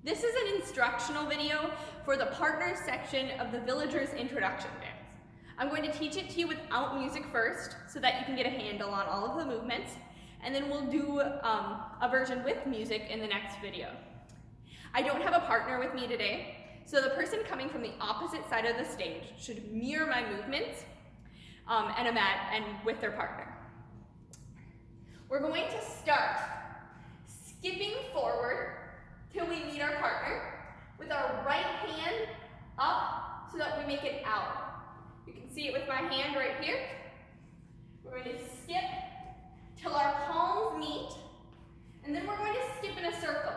This is an instructional video for the partners section of the Villagers Introduction Dance. I'm going to teach it to you without music first so that you can get a handle on all of the movements, and then we'll do a version with music in the next video. I don't have a partner with me today, so the person coming from the opposite side of the stage should mirror my movements and with their partner. We're going to start skipping forward till we meet our partner with our right hand up so that we make it out. You can see it with my hand right here. We're going to skip till our palms meet, and then we're going to skip in a circle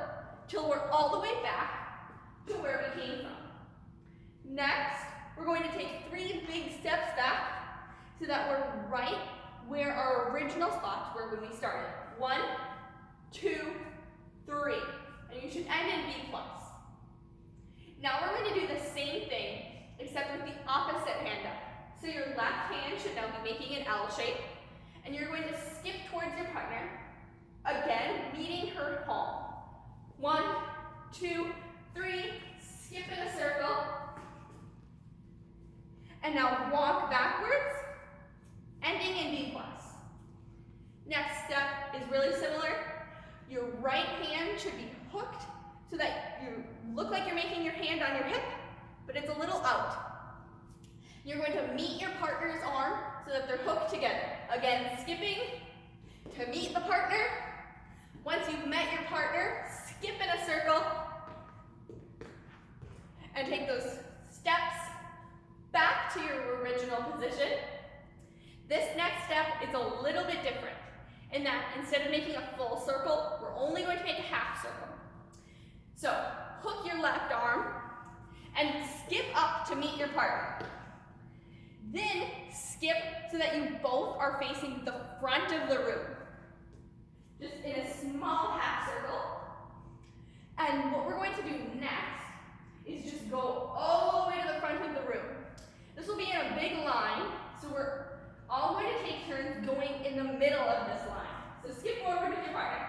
till we're all the way back to where we came from. Next, we're going to take 3 big steps back so that we're right where our original spots were when we started. 1, 2, 3. And you should end in B+. Now we're going to do the same thing, except with the opposite hand up. So your left hand should now be making an L shape, and you're going to skip towards your partner, again, meeting her palm. 1, 2, 3, skip in a circle, and now walk backwards, ending in B+. Next step is really similar. Your right hand should be hooked so that you look like you're making your hand on your hip, but it's a little out. You're going to meet your partner's arm so that they're hooked together. Again, skipping to meet the partner. Once you've met your partner, skip in a circle and take those steps back to your original position. This next step is a little bit different in that instead of making a full circle, we're only going to make a half circle. So hook your left arm and skip up to meet your partner. Then skip so that you both are facing the front of the room. Just in a small half circle. And what we're going to do next is just go all the way to the front of the room. This will be in a big line, so we're all going to take turns going in the middle of this line. So skip forward with your partner.